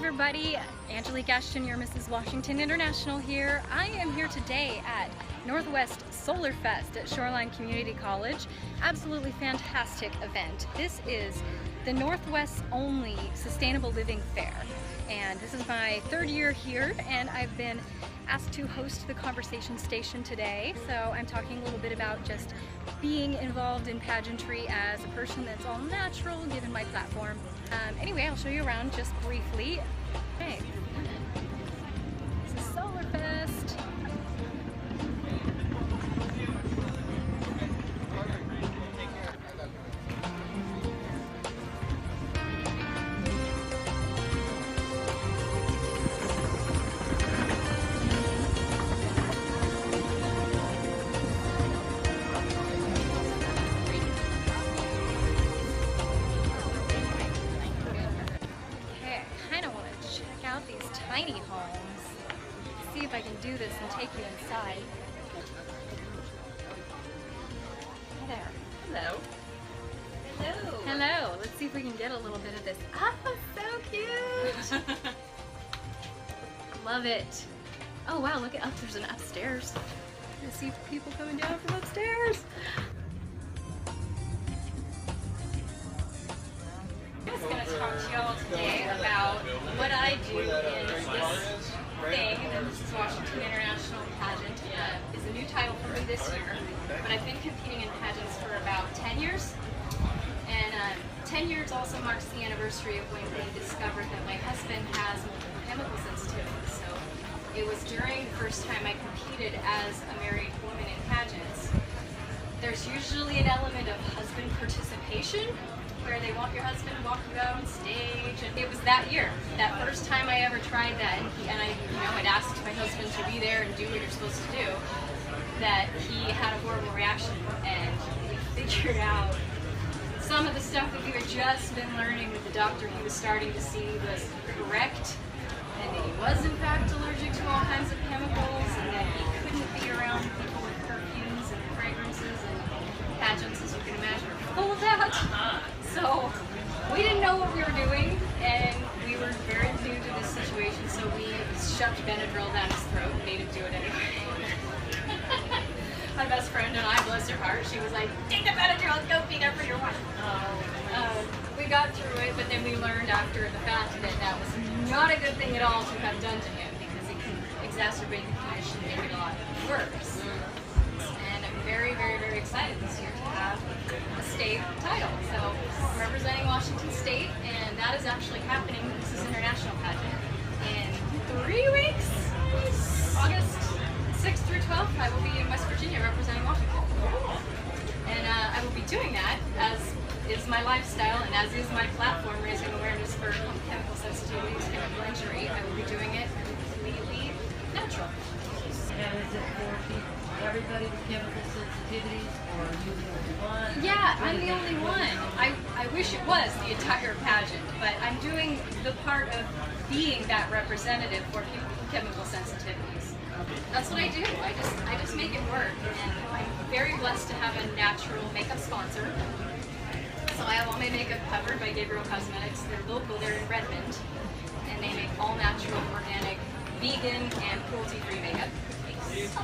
everybody, Angelique Ashton, your Mrs. Washington International here. I am here today at NW SolarFest at Shoreline Community College. Absolutely fantastic event. This is the Northwest's only sustainable living fair, and this is my third year here, and I've been asked to host the conversation station today. So I'm talking a little bit about just being involved in pageantry as a person that's all natural given my platform. Anyway, I'll show you around just briefly. Okay, this is SolarFest. These tiny homes. See if I can do this and take you inside. Hi there. Hello. Hello. Hello. Let's see if we can get a little bit of this. Oh, so cute. Love it. Oh wow, look at there's an upstairs. I see people coming down from upstairs. I'm just going to talk to y'all today about what I do in this thing, the Mrs. Washington International pageant. Is a new title for me this year, but I've been competing in pageants for about 10 years. And 10 years also marks the anniversary of when they discovered that my husband has multiple chemical sensitivities. So it was during the first time I competed as a married woman in pageants. There's usually an element of husband participation, where they want your husband to walk you out on stage, and it was that year, that first time I ever tried that, and I had asked my husband to be there and do what you're supposed to do, that he had a horrible reaction, and we figured out some of the stuff that we had just been learning with the doctor he was starting to see was correct, and that he was in fact allergic to all kinds of chemicals, and that he couldn't be around people with perfumes and fragrances, and pageants, as you can imagine, are full of that. So we didn't know what we were doing, and we were very new to this situation, so we shoved Benadryl down his throat and made him do it anyway. My best friend and I, bless her heart, she was like, take the Benadryl, go be there for your wife. We got through it, but then we learned after the fact that that was not a good thing at all to have done to him, because it can exacerbate the condition and make it a lot worse. And I'm very, very, very excited this year to have a state title. So I'm representing Washington State, and that is actually happening. This is international pageant in 3 weeks. August 6th through 12th, I will be in West Virginia representing Washington. And I will be doing that, as is my lifestyle and as is my platform, raising awareness for chemical sensitivities, chemical injury. I will be doing it completely natural. And is it for people, everybody with chemical sensitivities, or are you the only one? Yeah, I'm the only one. I wish it was the entire pageant, but I'm doing the part of being that representative for people with chemical sensitivities. That's what I do. I just make it work, and I'm very blessed to have a natural makeup sponsor. So I have all my makeup covered by Gabriel Cosmetics. They're local, they're in Redmond, and they make all natural, organic, vegan, and cruelty-free makeup. Yes, I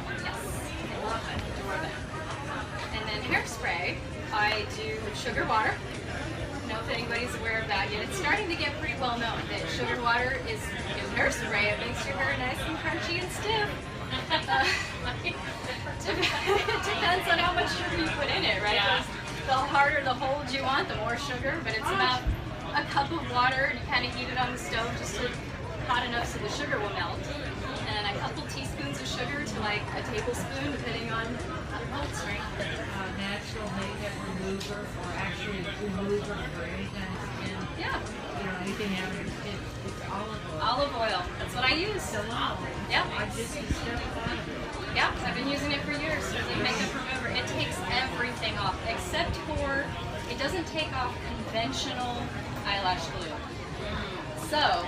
love it, adore them. And then hairspray, I do sugar water. I don't know if anybody's aware of that yet. It's starting to get pretty well known that sugar water is hairspray. It makes your hair nice and crunchy and stiff. It depends on how much sugar you put in it, right? Yeah. The harder the hold you want, the more sugar, but it's about a cup of water, and you kind of heat it on the stove just to hot enough so the sugar will melt. And a couple teaspoons of sugar to like a tablespoon, depending on how it melts, right? Natural makeup remover, or actually remover for any kind of skin. Yeah. Anything out of your skin. It's olive oil. Olive oil. That's what I use. So long. Yeah. I just discovered it. Yeah, I've been using it for years. It's a makeup remover. It takes everything off, except for, it doesn't take off conventional eyelash glue. So,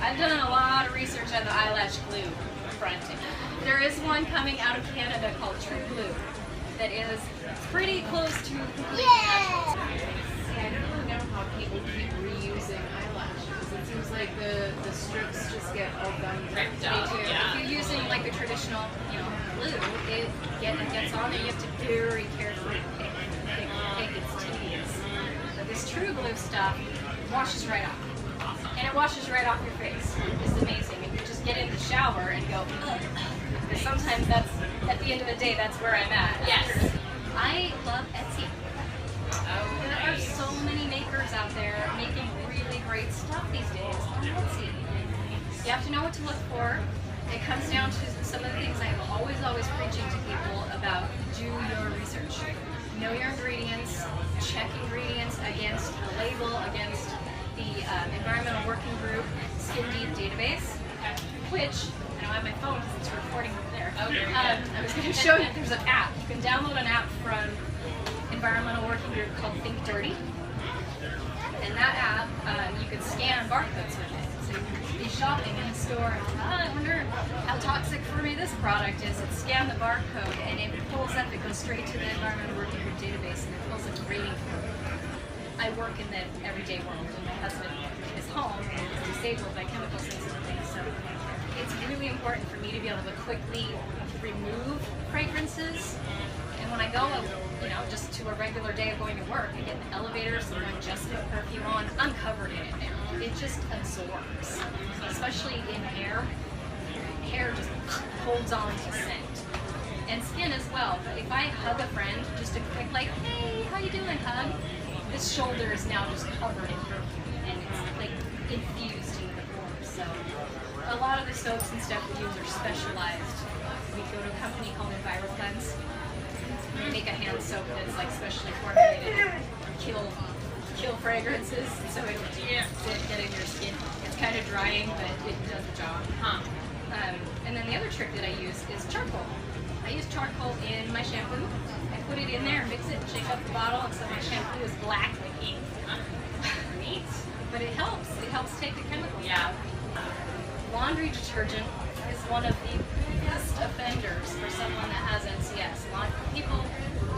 I've done a lot of research on the eyelash glue fronting. There is one coming out of Canada called True Glue that is pretty close to completely natural. See, I don't really know how people keep reusing eyelashes. It's seems like the strips just get all done. Ripped Me up. too. Yeah. If you're using like a traditional, glue, it gets on there. You have to very carefully pick. It's tedious. But this true glue stuff washes right off. And it washes right off your face. It's amazing. And you just get in the shower and go, ugh. Because sometimes that's, at the end of the day, that's where I'm at. Yes. I love Etsy. There are so many makers out there making really great stuff these days on Etsy. You have to know what to look for. It comes down to some of the things I'm always preaching to people about. Do your research. Know your ingredients. Check ingredients against the label, against the Environmental Working Group Skin Deep database, which I don't have my phone because it's recording over there. Okay. I was going to show you. There's an app. You can download an app from Environmental Working Group called Think Dirty, and that app you can scan barcodes with it. So you can be shopping in the store and I wonder how toxic for me this product is. It scans the barcode and it pulls up. It goes straight to the Environmental Working Group database and it pulls up a rating for it. I work in the everyday world, and my husband is home and is disabled by chemical sensitivity, so it's really important for me to be able to quickly remove fragrances. And when I go, just to a regular day of going to work, I get in the elevator, someone just put perfume on, I'm covered in it now. It just absorbs, especially in hair. Hair just holds on to scent. And skin as well. But if I hug a friend, just a quick like, hey, how you doing, hug? This shoulder is now just covered in perfume, and it's like infused into the pores. So a lot of the soaps and stuff we use are specialized. We go to a company called EnviroCleanse. They make a hand soap that's like specially formulated to kill fragrances, so it will get in your skin. It's kind of drying, but it does the job. And then the other trick that I use is charcoal. I use charcoal in my shampoo. I put it in there, mix it, shake up the bottle, and so my shampoo is black like ink. Neat. But it helps. It helps take the chemicals out. Laundry detergent is one of the biggest offenders for someone that has NCS. A lot of people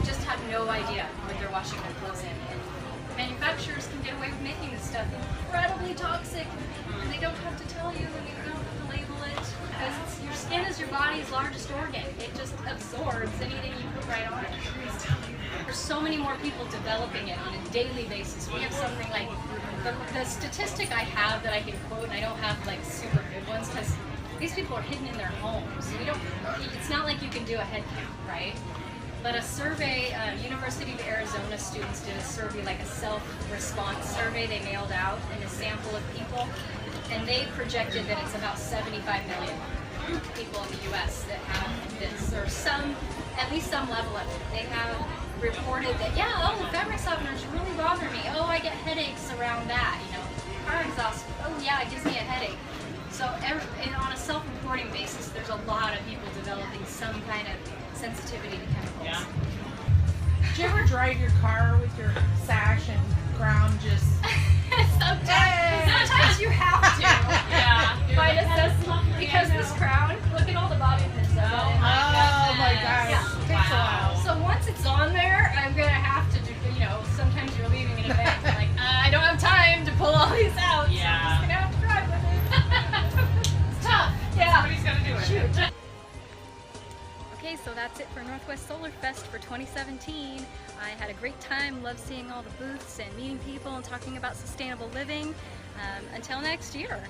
just have no idea what they're washing their clothes in. And manufacturers can get away with making this stuff incredibly toxic, and they don't have to tell you, and you don't have to label it, because your skin is your body's largest organ. It just absorbs anything you put right on it. There's so many more people developing it on a daily basis. We have something like, the statistic I have that I can quote, and I don't have like super good ones, because these people are hidden in their homes. It's not like you can do a head count, right? But a survey, University of Arizona students did a survey, like a self-response survey they mailed out in a sample of people, and they projected that it's about 75 million people in the U.S. that have this, or at least some level of it. They have reported that, fabric softeners really bother me. Oh, I get headaches around that, car exhaust, oh yeah, it gives me a headache. So on a self-reporting basis, there's a lot of people developing some kind of sensitivity to chemicals. Yeah. Do you ever drive your car with your sash and crown just... Sometimes you have to. By necessity. Because this crown, look at all the bobby pins of it. Oh my gosh. Yeah. Takes a while. So once it's on there, I'm going to have to do, sometimes you're leaving an event, you're like, I don't have time to pull all these out, so I'm just going to have to drive with it. It's tough. Yeah. Somebody's got to do it. Shoot. Okay, so that's it for Northwest SolarFest for 2017. I had a great time, loved seeing all the booths and meeting people and talking about sustainable living. Until next year.